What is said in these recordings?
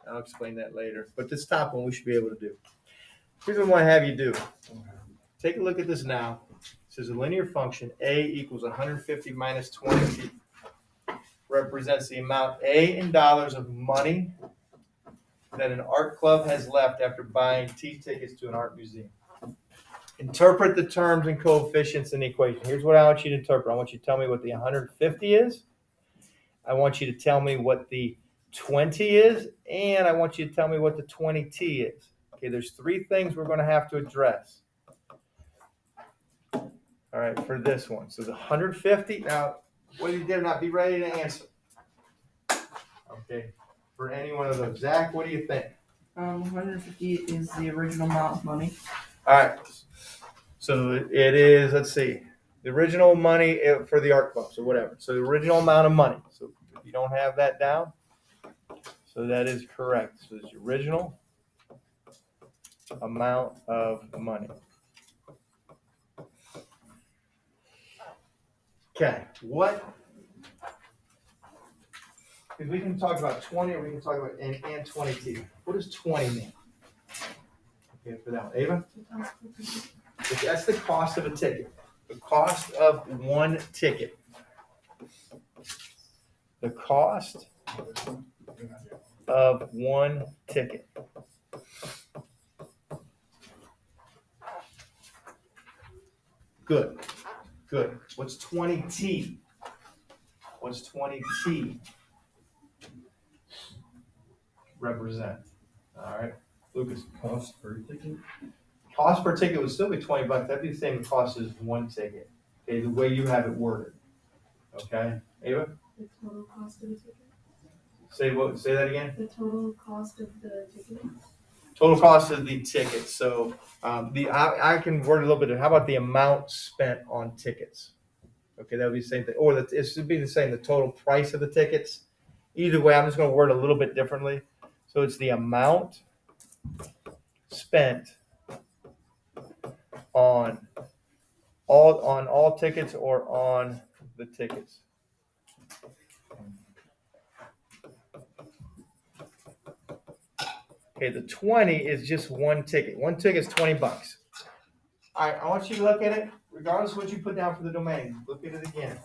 I'll explain that later. But this top one we should be able to do. Here's what I want to have you do. Take a look at this now. It says a linear function A equals 150 minus 20t represents the amount A in dollars of money that an art club has left after buying T tickets to an art museum. Interpret the terms and coefficients in the equation. Here's what I want you to interpret. I want you to tell me what the 150 is. I want you to tell me what the 20 is, and I want you to tell me what the 20t is. Okay, there's three things we're going to have to address. All right, for this one. So the 150, now, whether you did or not, be ready to answer. Okay, for any one of those. Zach, what do you think? 150 is the original amount of money. All right, so it is, let's see, the original money for the art club, so whatever. So the original amount of money. So if you don't have that down, so that is correct. So it's the original amount of money. Okay, what? Because we can talk about 20 or we can talk about and 20t. What does 20 mean? Okay, for that one. Ava? That's the cost of a ticket. The cost of one ticket. The cost of one ticket. Good. Good. What's 20t? What's 20t represent? All right. Lucas. Cost per ticket? Cost per ticket would still be $20. That'd be the same cost as one ticket. Okay, the way you have it worded. Okay, Ava? The total cost of the ticket? Say that again? The total cost of the ticket? Total cost of the ticket. So I can word it a little bit. How about the amount spent on tickets? Okay, that would be the same thing. Or it should be the same, the total price of the tickets. Either way, I'm just going to word it a little bit differently. So it's the amount spent on all tickets or on the tickets. Okay, the 20 is just one ticket. One ticket is $20. All right, I want you to look at it, regardless of what you put down for the domain. Look at it again.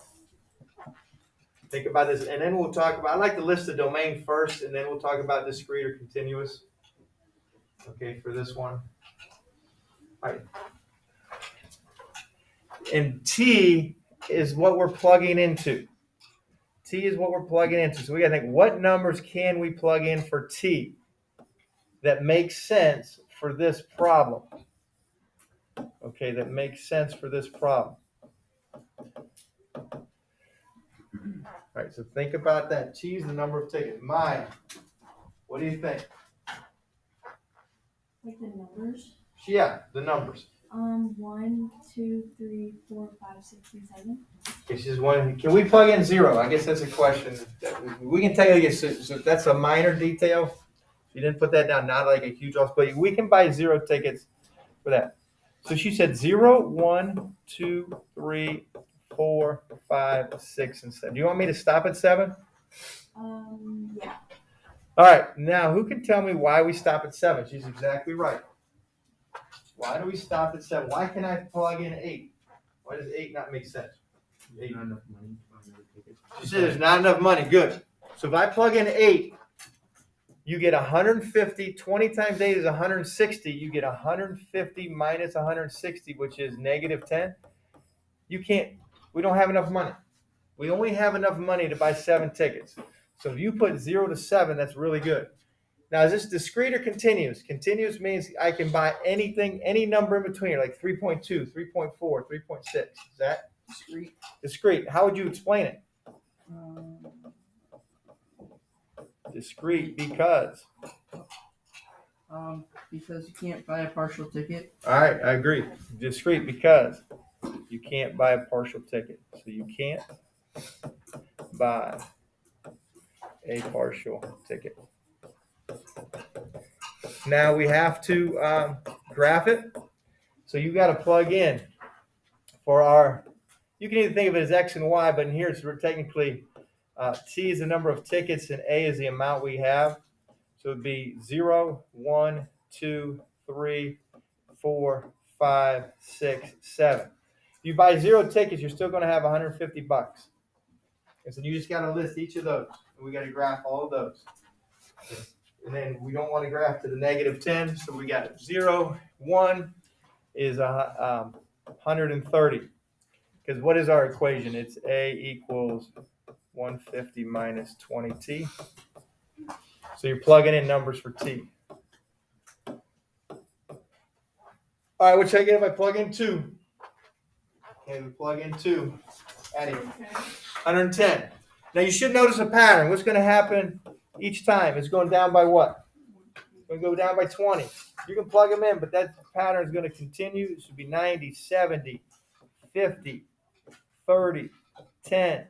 Think about this, and then we'll talk about, I like to list the domain first, and then we'll talk about discrete or continuous. Okay, for this one. All right. And T is what we're plugging into. T is what we're plugging into. So we got to think, what numbers can we plug in for T that makes sense for this problem? Okay, that makes sense for this problem. All right, so think about that. T is the number of tickets. Maya, what do you think? Like the numbers? Yeah, the numbers. 1, 2, 3, 4, 5, 6, and 7. Okay, she says one. Can we plug in 0? I guess that's a question. We can tell you, so that's a minor detail. You didn't put that down, not like a huge loss, but we can buy 0 tickets for that. So she said 0, 1, 2, 3, 4, 5, 6, and 7. Do you want me to stop at 7? Yeah. All right. Now, who can tell me why we stop at 7? She's exactly right. Why do we stop at 7? Why can I plug in 8? Why does 8 not make sense? 8. Not enough money to buy another ticket. She said there's not enough money. Good. So if I plug in 8, you get 150. 20 times 8 is 160. You get 150 minus 160, which is negative 10. We don't have enough money. We only have enough money to buy 7 tickets. So if you put 0 to 7, that's really good. Now, is this discrete or continuous? Continuous means I can buy anything, any number in between, like 3.2, 3.4, 3.6. Is that Discrete. discrete? How would you explain it? Discrete because you can't buy a partial ticket. All right, I agree. Discrete because you can't buy a partial ticket. So you can't buy a partial ticket. Now we have to graph it. So you got to plug in for our, you can either think of it as X and Y, but in here it's technically T is the number of tickets and A is the amount we have. So it'd be 0, 1, 2, 3, 4, 5, 6, 7. If you buy 0 tickets, you're still going to have $150. And so you just got to list each of those. And we got to graph all of those. And then we don't want to graph to the -10. So we got 0, 1 is 130. Because what is our equation? It's A equals 150 minus 20t. So you're plugging in numbers for t. All right, what should I get if I plug in 2? Okay, we plug in 2. Add here. 110. Now you should notice a pattern. What's going to happen each time? It's going down by what? It's going to go down by 20. You can plug them in, but that pattern is going to continue. It should be 90, 70, 50, 30, 10.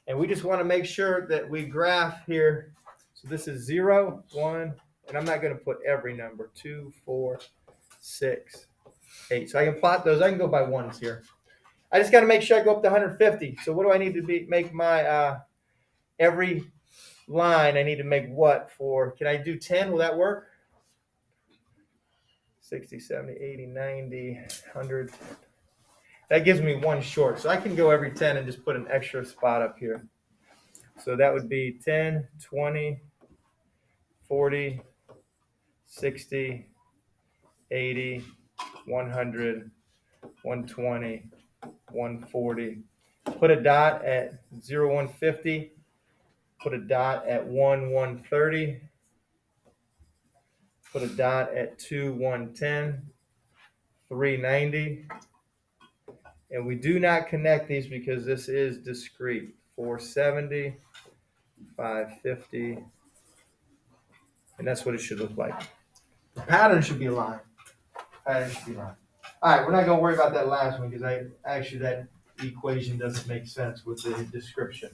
And we just want to make sure that we graph here. So this is 0, 1, and I'm not going to put every number. 2, 4, 6, 8. So I can plot those. I can go by ones here. I just got to make sure I go up to 150. So what do I need to make my every line? I need to make what for? Can I do 10? Will that work? 60, 70, 80, 90, 100. That gives me one short. So I can go every 10 and just put an extra spot up here. So that would be 10, 20, 40, 60, 80, 100, 120, 140. Put a dot at 0, 150. Put a dot at 1, 130. Put a dot at 2, 110. 390. And we do not connect these because this is discrete. 470, 550. And that's what it should look like. The pattern should be a line. Pattern should be a line. All right, we're not going to worry about that last one because that equation doesn't make sense with the description.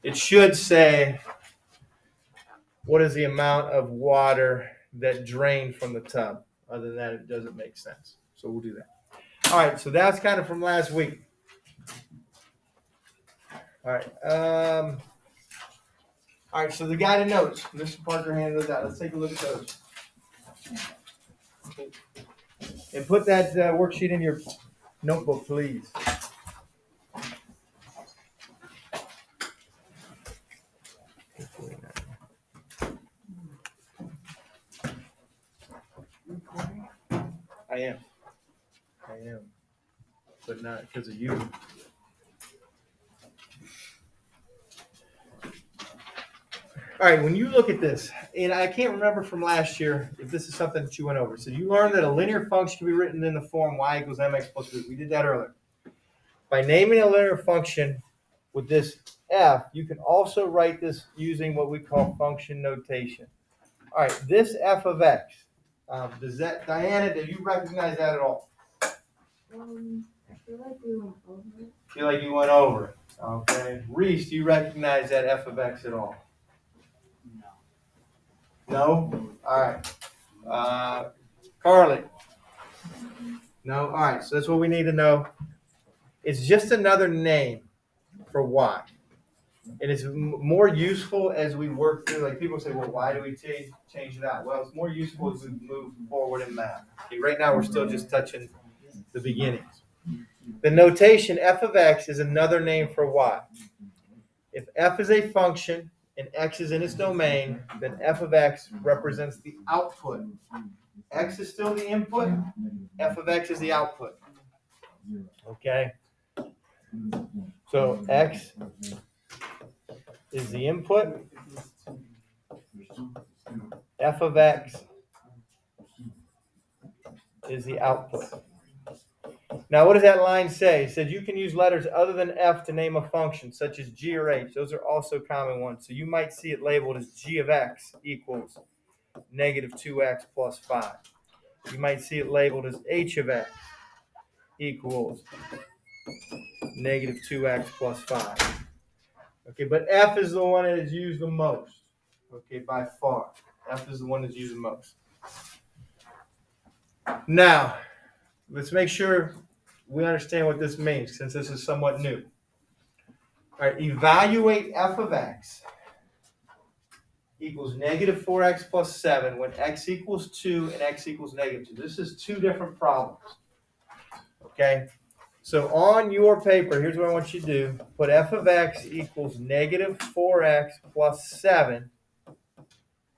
It should say, what is the amount of water that drained from the tub? Other than that, it doesn't make sense. So we'll do that. All right, so that's kind of from last week. All right. All right, so the guided notes. Mr. Parker handed those out. Let's take a look at those. And put that worksheet in your notebook, please. I am. But not because of you. All right, when you look at this, and I can't remember from last year if this is something that you went over. So you learned that a linear function can be written in the form y equals mx plus b. We did that earlier. By naming a linear function with this f, you can also write this using what we call function notation. All right, this f of x, Diana, do you recognize that at all? I feel like we went over it. Feel like you went over it. Okay. Reese, do you recognize that f of x at all? No? All right. Carly? No? All right. So that's what we need to know. It's just another name for y. And it's more useful as we work through, like people say, well, why do we change it out? Well, it's more useful as we move forward in math. Okay, right now, we're still just touching the beginnings. The notation f of x is another name for y. If f is a function and x is in its domain, then f of x represents the output. X is still the input, f of x is the output. Okay? So x is the input, f of x is the output. Now, what does that line say? It said you can use letters other than f to name a function, such as g or h. Those are also common ones. So you might see it labeled as g of x equals negative 2x plus 5. You might see it labeled as h of x equals negative 2x plus 5. Okay, but f is the one that is used the most. Okay, by far. F is the one that's used the most. Now, let's make sure we understand what this means, since this is somewhat new. All right, evaluate f of x equals negative 4x plus 7 when x equals 2 and x equals negative 2. This is two different problems. Okay? So on your paper, here's what I want you to do. Put f of x equals negative 4x plus 7.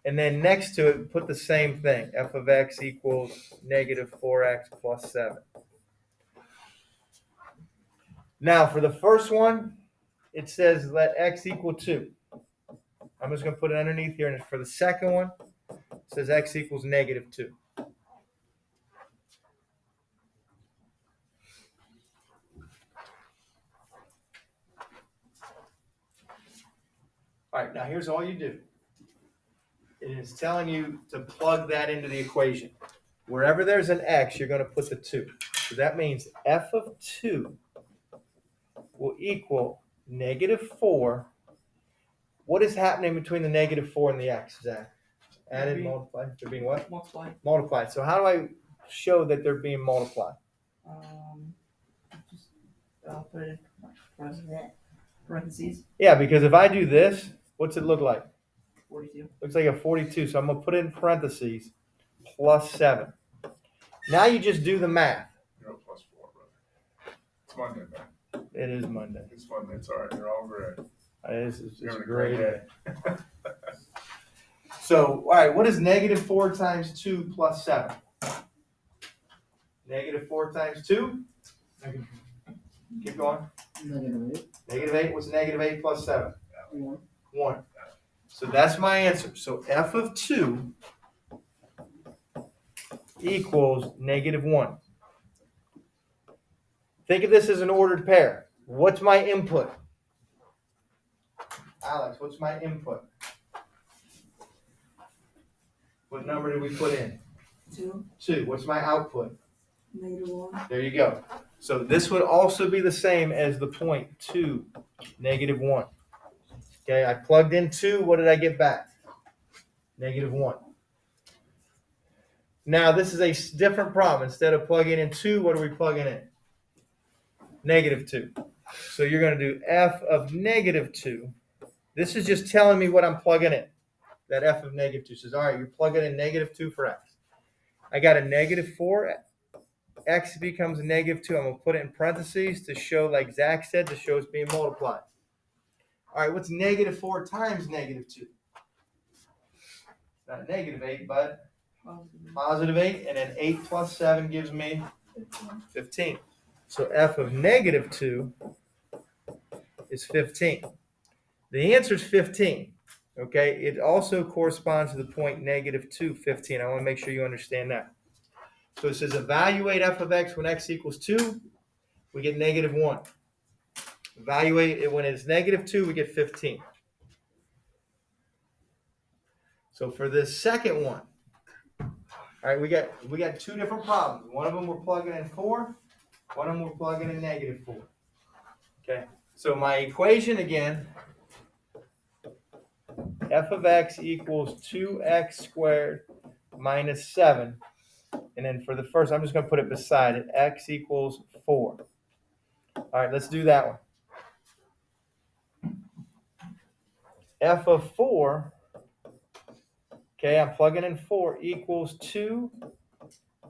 And then next to it, put the same thing. F of x equals negative 4x plus 7. Now, for the first one, it says let x equal 2. I'm just going to put it underneath here. And for the second one, it says x equals negative 2. All right, now here's all you do. It is telling you to plug that into the equation. Wherever there's an x, you're going to put the 2. So that means f of 2 will equal negative 4. What is happening between the negative 4 and the x, Zach? Added, multiplied. They're being what? Multiply. Multiplied. So how do I show that they're being multiplied? Just put it in parentheses. Yeah, because if I do this, what's it look like? 42. Looks like a 42. So I'm going to put it in parentheses plus 7. Now you just do the math. You're up +4, brother. It's Monday, man. It is Monday. It's Monday. It's all right. You're all great. It's You're a having a great great day. day. So, all right, what is negative 4 times 2 plus 7? Negative 4 times 2? Keep going. Negative 8. What's negative 8 plus 7? 1. So that's my answer. So f of 2 equals negative 1. Think of this as an ordered pair. What's my input? Alex, what's my input? What number did we put in? 2. 2. What's my output? Negative 1. There you go. So this would also be the same as the point 2, negative 1. Okay, I plugged in 2. What did I get back? Negative 1. Now this is a different problem. Instead of plugging in 2, what are we plugging in? Negative 2. So you're going to do f of negative 2. This is just telling me what I'm plugging in. That f of negative 2 says, all right, you're plugging in negative 2 for x. I got a negative 4. X becomes a negative 2. I'm going to put it in parentheses to show, like Zach said, to show it's being multiplied. All right, what's negative 4 times negative 2? Not negative 8, but positive 8. And then 8 plus 7 gives me 15. So f of negative 2 is 15. The answer is 15. Okay, it also corresponds to the point negative 2, 15. I want to make sure you understand that. So it says evaluate f of x when x equals 2, we get negative 1. Evaluate it when it's negative 2, we get 15. So for this second one, all right, we got two different problems. One of them we're plugging in 4, one of them we're plugging in negative 4. Okay, so my equation again, f of x equals 2x squared minus 7. And then for the first, I'm just going to put it beside it. X equals 4. All right, let's do that one. F of 4, okay, I'm plugging in 4, equals 2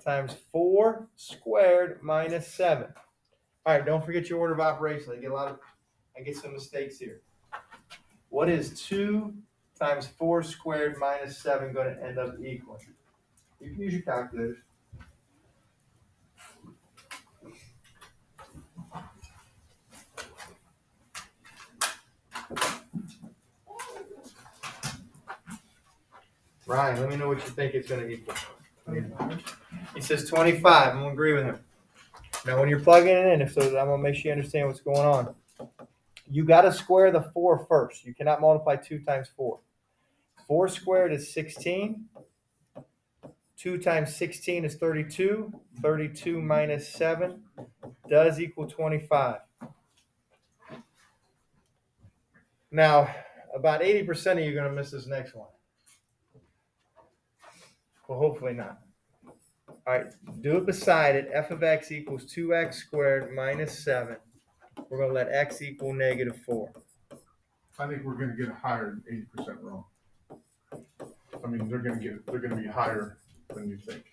times 4 squared minus 7. All right, don't forget your order of operations. I get some mistakes here. What is 2 times 4 squared minus 7 going to end up equaling? You can use your calculators. Ryan, let me know what you think it's going to equal. He says 25. I'm going to agree with him. Now, when you're plugging it in, I'm going to make sure you understand what's going on. You got to square the 4 first. You cannot multiply 2 times 4. 4 squared is 16. 2 times 16 is 32. 32 minus 7 does equal 25. Now, about 80% of you are going to miss this next one. Well, hopefully not. All right, do it beside it. F of x equals 2x squared minus 7. We're going to let x equal negative 4. I think we're going to get a higher than 80% wrong. I mean, they're gonna be higher than you think.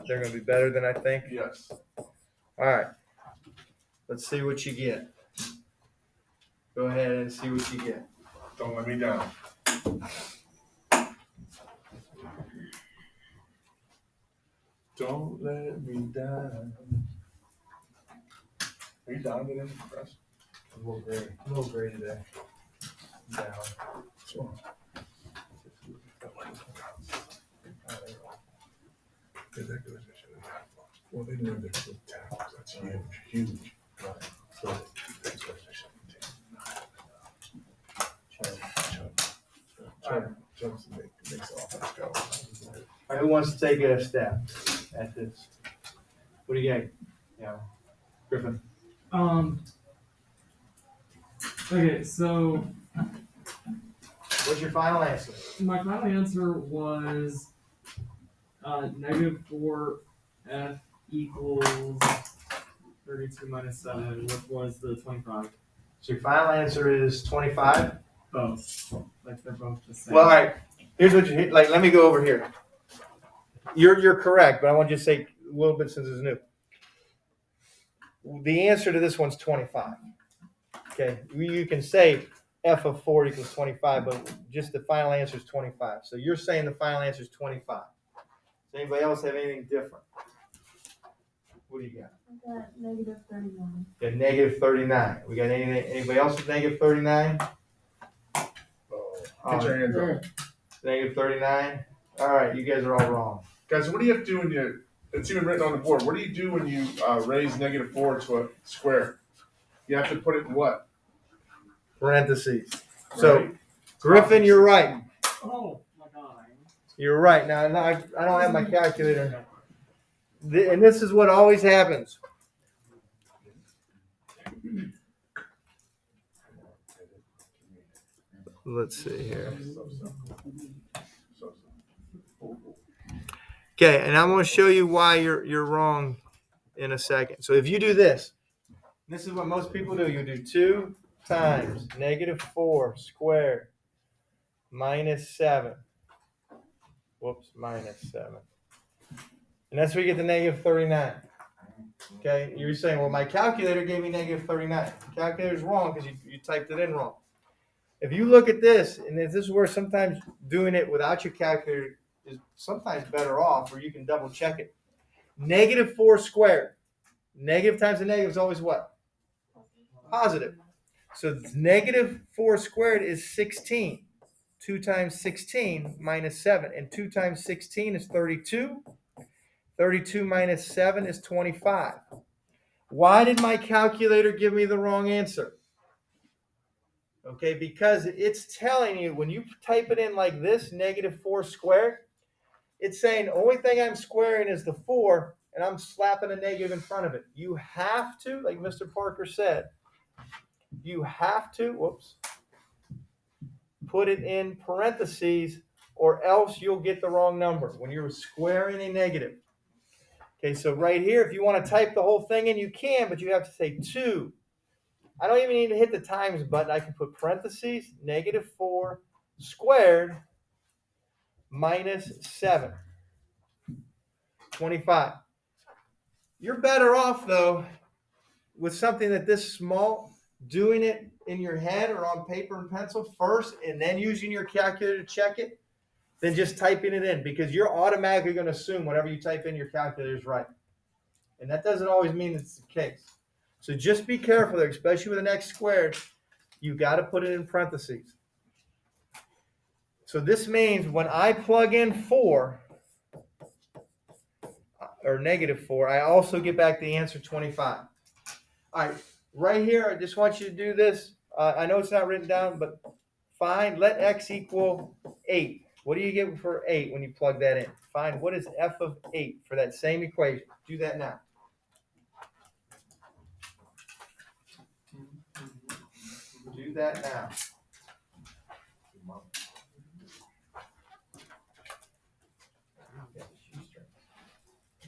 They're gonna be better than I think. Yes. All right. Let's see what you get. Go ahead and see what you get. Don't let me down. Don't let me down. Are you down today, Chris? A little gray today. Down. Sure. Well, they know they're good tackles. That's huge. Right. So that's what they should do. Chubb's makes the offense go. All right, who wants to take a stab at this? What do you got? Yeah. Griffin. Okay, so What's your final answer? my final answer was -4f equals 32 minus 7, which was the 25. So your final answer is 25? Both. Like they're both the same. Well, all right. Here's what you like. Let me go over here. You're correct, but I want you to say a little bit since it's new. The answer to this one's 25. Okay, you can say f of 4 equals 25, but just the final answer is 25. So you're saying the final answer is 25. Does anybody else have anything different? What do you got? I got negative 39. Got negative 39. We got anything? Anybody else with negative 39? Get your hands up. Negative 39. All right, you guys are all wrong. Guys, what do you have to do when you, it's even written on the board, what do you do when you raise -4 to a square? You have to put it in what? Parentheses. So, Right? Griffin, you're right. Oh my god. You're right. Now I don't have my calculator. And this is what always happens. Let's see here. Okay, and I'm going to show you why you're wrong in a second. So if you do this, this is what most people do. You do 2 times -4 squared minus 7. Whoops, minus 7. And that's where you get the negative 39. Okay, you're saying, well, my calculator gave me negative 39. The calculator's wrong because you typed it in wrong. If you look at this, and this is where sometimes doing it without your calculator is sometimes better off, or you can double check it. -4 squared. Negative times a negative is always what? Positive. So -4 squared is 16. 2 times 16 minus 7. And 2 times 16 is 32. 32 minus 7 is 25. Why did my calculator give me the wrong answer? Okay, because it's telling you when you type it in like this, -4 squared, it's saying the only thing I'm squaring is the 4, and I'm slapping a negative in front of it. You have to, like Mr. Parker said, you have to, put it in parentheses, or else you'll get the wrong number when you're squaring a negative. Okay, so right here, if you want to type the whole thing in, you can, but you have to say 2. I don't even need to hit the times button. I can put parentheses, -4 squared minus 7. 25. You're better off, though, with something that this small, doing it in your head or on paper and pencil first and then using your calculator to check it than just typing it in, because you're automatically going to assume whatever you type in your calculator is right. And that doesn't always mean it's the case. So just be careful there, especially with an x squared. You got to put it in parentheses. So this means when I plug in 4, or -4, I also get back the answer 25. All right, right here, I just want you to do this. I know it's not written down, but find, let x equal 8. What do you get for 8 when you plug that in? Find what is f of 8 for that same equation. Do that now. Do that now.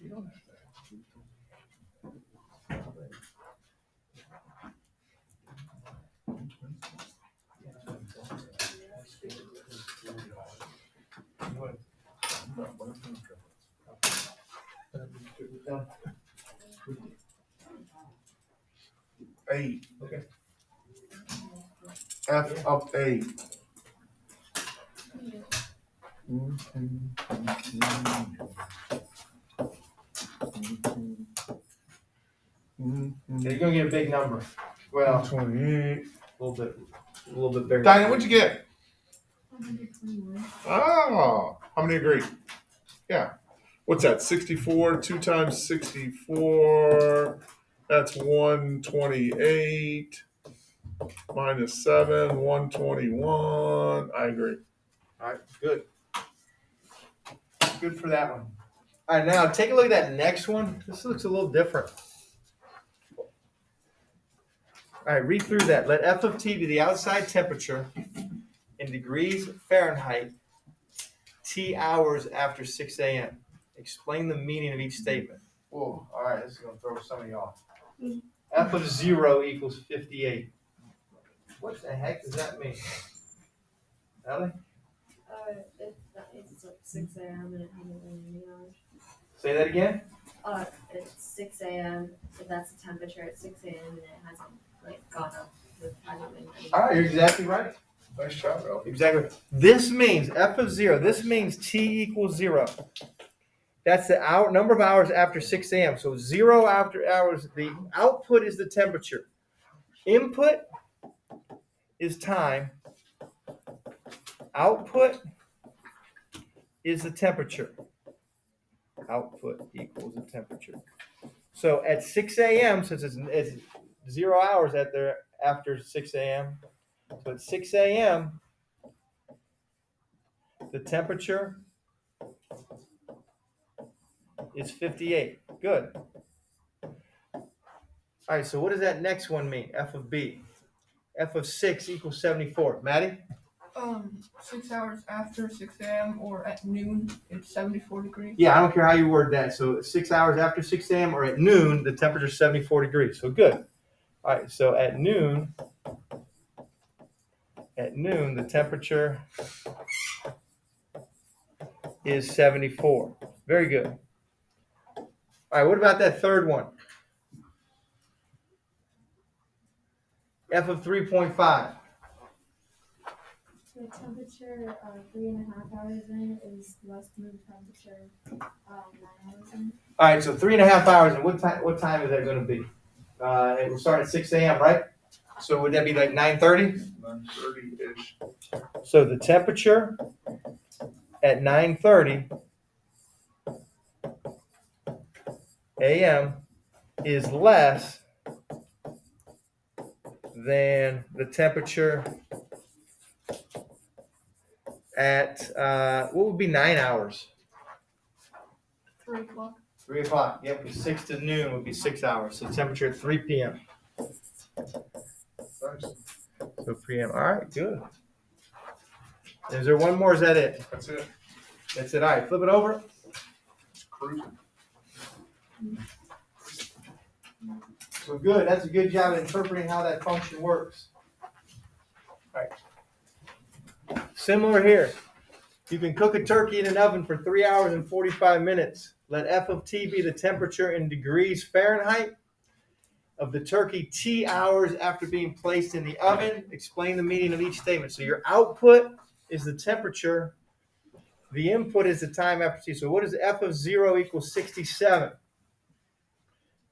You don't have to. Eight. Okay. F of 8. Yeah, you're gonna get a big number. Well, 28. a little bit bigger. Diana, what'd you get? 121. Oh, how many agree? Yeah. What's that? 64. 2 times 64. That's 128. Minus 7. 121. I agree. All right, good. Good for that one. All right, now take a look at that next one. This looks a little different. All right, read through that. Let F of T be the outside temperature in degrees Fahrenheit, T hours after 6 a.m. Explain the meaning of each statement. Whoa, all right, this is going to throw some of you off. F of 0 equals 58. What the heck does that mean? Ellie? It's like 6 a.m. and it hasn't been any hours. Say that again? It's 6 a.m. So that's the temperature at 6 a.m. and it hasn't like gone up. It hasn't been any All right, you're exactly right. Nice job, Ralph. Exactly. This means F of 0. This means T equals 0. That's the number of hours after 6 a.m. So 0 after hours. The output is the temperature. Input is time. Output is the temperature. Output equals the temperature. So at 6 a.m., since it's 0 hours after 6 a.m., so at 6 a.m., the temperature is 58. Good. All right, so what does that next one mean? F of B. F of 6 equals 74. Maddie? 6 hours after 6 a.m. or at noon, it's 74 degrees. Yeah, I don't care how you word that. So 6 hours after 6 a.m. or at noon, the temperature is 74 degrees. So good. All right, so at noon, the temperature is 74. Very good. All right, what about that third one? F of 3.5. The temperature 3.5 hours in is less than the temperature 9 hours in. All right, so 3.5 hours. And what time is that going to be? It will start at 6 a.m., right? So would that be like 9:30? 9:30-ish. So the temperature at 9:30 a.m. is less than the temperature at what would be 9 hours? 3 o'clock. 3 o'clock. Yep, because 6 to noon would be 6 hours. So temperature at 3 p.m. Nice. So p.m. All right, good. Is there one more? Is that it? That's it. That's it. All right, flip it over. It's cruising. So good. That's a good job of interpreting how that function works. All right. Similar here. You can cook a turkey in an oven for 3 hours and 45 minutes. Let F of T be the temperature in degrees Fahrenheit of the turkey T hours after being placed in the oven. Explain the meaning of each statement. So your output is the temperature. The input is the time after T. So what is F of 0 equals 67?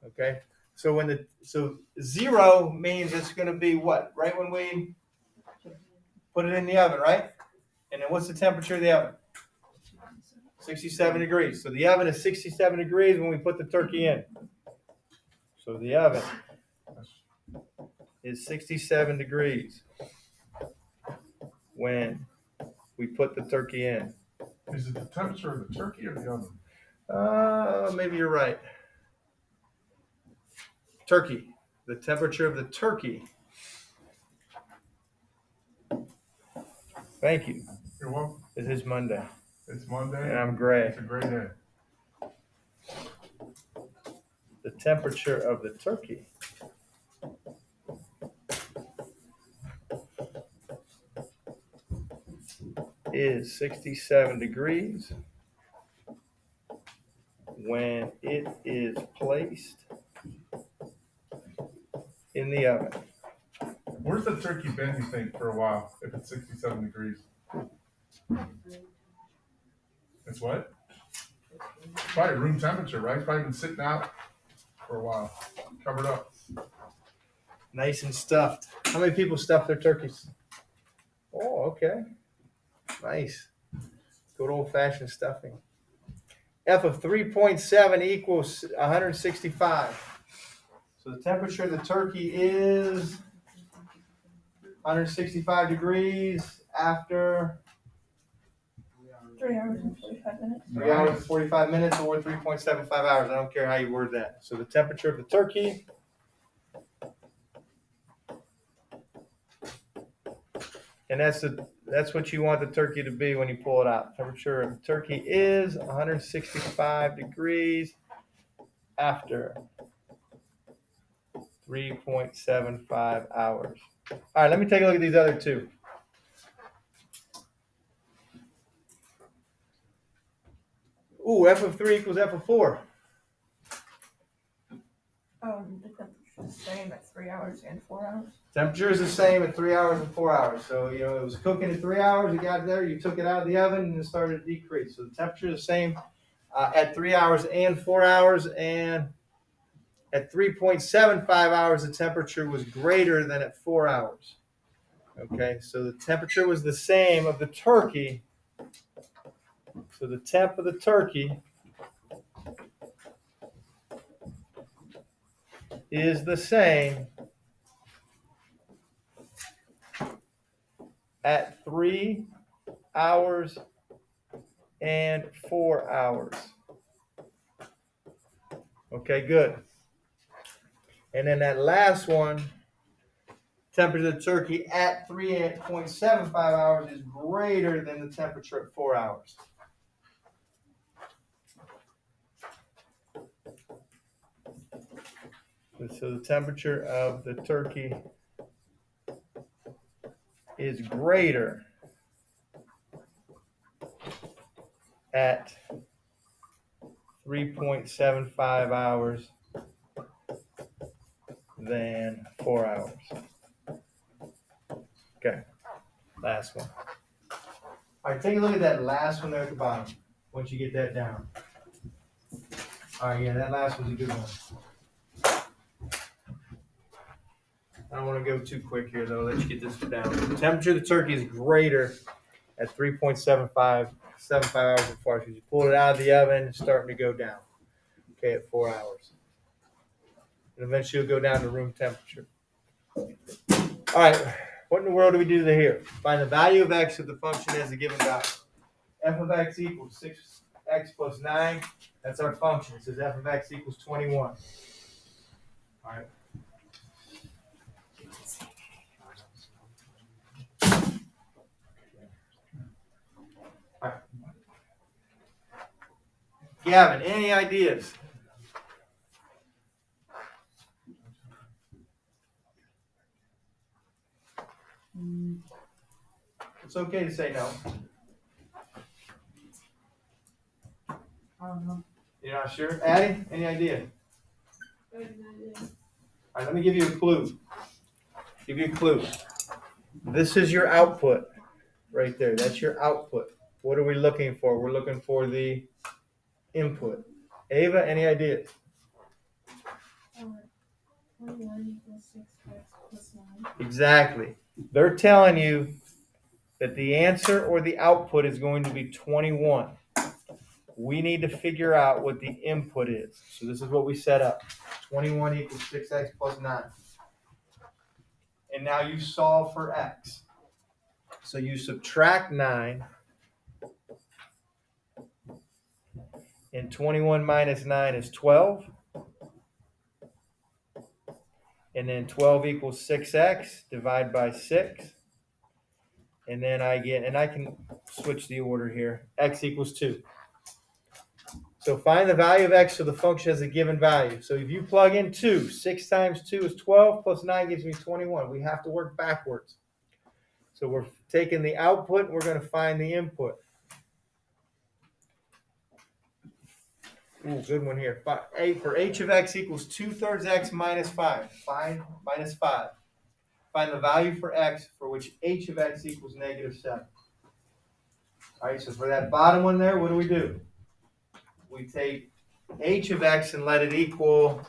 Okay. So so 0 means it's going to be what? Right when we put it in the oven, right? And then what's the temperature of the oven? 67 degrees. So the oven is 67 degrees when we put the turkey in. So the oven is 67 degrees when we put the turkey in. Is it the temperature of the turkey or the oven? Maybe you're right. Turkey. The temperature of the turkey. Thank you. You're welcome. It is Monday. It's Monday. And I'm gray. It's a great day. The temperature of the turkey is 67 degrees when it is placed in the oven. Where's the turkey been, you think, for a while, if it's 67 degrees? It's what? Probably room temperature, right? It's probably been sitting out for a while, covered up. Nice and stuffed. How many people stuff their turkeys? Oh, okay. Nice. Good old fashioned stuffing. F of 3.7 equals 165. So the temperature of the turkey is 165 degrees after 3 hours and 45 minutes. 3 hours and 45 minutes or 3.75 hours. I don't care how you word that. So the temperature of the turkey and that's what you want the turkey to be when you pull it out. Temperature of the turkey is 165 degrees after 3.75 hours. All right, let me take a look at these other two. Ooh, F of 3 equals F of 4. The temperature's the same at 3 hours and 4 hours. Temperature is the same at 3 hours and 4 hours. So, it was cooking at 3 hours, it got there, you took it out of the oven, and it started to decrease. So the temperature is the same at 3 hours and 4 hours, and at 3.75 hours, the temperature was greater than at 4 hours. Okay, so the temperature was the same of the turkey. So the temp of the turkey is the same at 3 hours and 4 hours. Okay, good. And then that last one, temperature of the turkey at 3.75 hours is greater than the temperature at 4 hours. So the temperature of the turkey is greater at 3.75 hours than 4 hours. Okay, last one. All right, take a look at that last one there at the bottom, once you get that down. All right, yeah, that last one's a good one. I don't want to go too quick here, though. Let's get this down. The temperature of the turkey is greater at 3.75 hours and 4 hours. You pull it out of the oven, it's starting to go down. Okay, at 4 hours. And eventually it'll go down to room temperature. All right, what in the world do we do here? Find the value of x if the function has a given value. F of x equals 6x plus 9. That's our function. It says f of x equals 21. All right. Gavin, any ideas? It's okay to say no. I don't know. You're not sure? Addie, any idea? All right, let me give you a clue. This is your output right there. That's your output. What are we looking for? We're looking for the input. Ava, any ideas? 21 equals 6x plus 9. Exactly. They're telling you that the answer or the output is going to be 21. We need to figure out what the input is. So this is what we set up. 21 equals 6x plus 9. And now you solve for x. So you subtract 9. And 21 minus 9 is 12. And then 12 equals 6x. Divide by 6. And then I can switch the order here. X equals 2. So find the value of x so the function has a given value. So if you plug in 2, 6 times 2 is 12, plus 9 gives me 21. We have to work backwards. So we're taking the output, and we're going to find the input. Ooh, good one here. For h of x equals 2/3 x minus 5. Find minus 5. Find the value for x for which h of x equals -7. All right, so for that bottom one there, what do? We take h of x and let it equal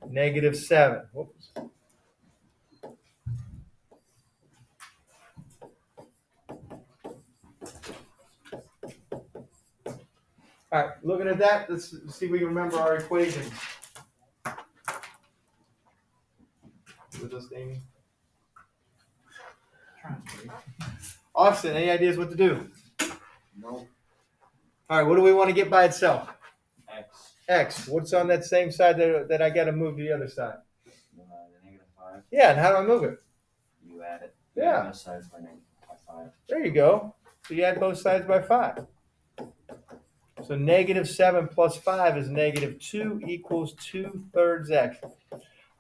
-7. Whoops. All right, looking at that, let's see if we can remember our equations. With this thing. Austin, any ideas what to do? No. All right, what do we want to get by itself? X. X. What's on that same side that I got to move to the other side? The -5. Yeah, and how do I move it? You add it. Yeah. Both sides by 5. There you go. So you add both sides by 5. So -7 plus 5 is -2 equals 2/3 x.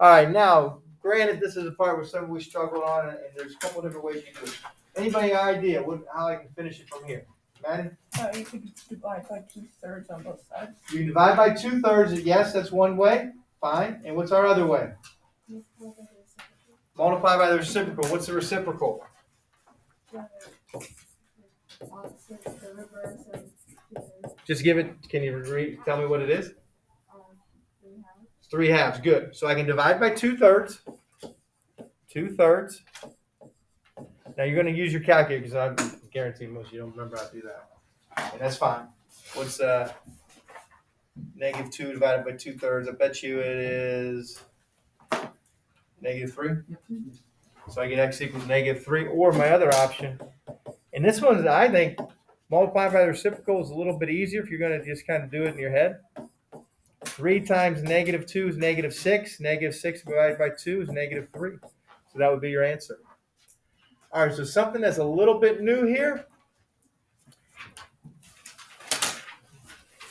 All right, now, granted, this is a part where some we struggle on, and there's a couple different ways you do it. Anybody idea how I can finish it from here? Maddie? You could divide by 2/3 on both sides. You can divide by 2/3. Yes, that's one way. Fine. And what's our other way? Multiply by the reciprocal. What's the reciprocal? Just give it. Can you tell me what it is? 3/2. Good. So I can divide by 2/3. 2/3. Now you're going to use your calculator because I guarantee most of you don't remember how to do that. And that's fine. What's -2 divided by 2/3? I bet you it is -3. So I get x equals -3. Or my other option, and this one I think multiply by the reciprocal is a little bit easier if you're going to just kind of do it in your head. 3 times -2 is -6. -6 divided by 2 is -3. So that would be your answer. All right, so something that's a little bit new here.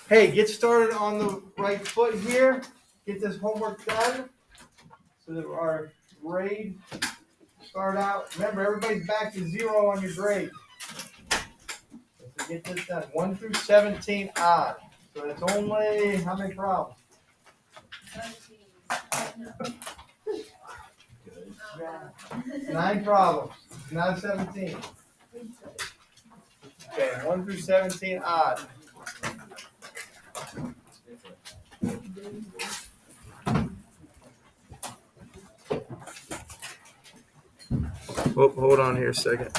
Hey, get started on the right foot here. Get this homework done so that our grade start out. Remember, everybody's back to 0 on your grade. Let's get this done. 1 through 17 odd. So it's only how many problems? 9 problems. Not 17. Okay, 1 through 17 odd. Hold on here a second.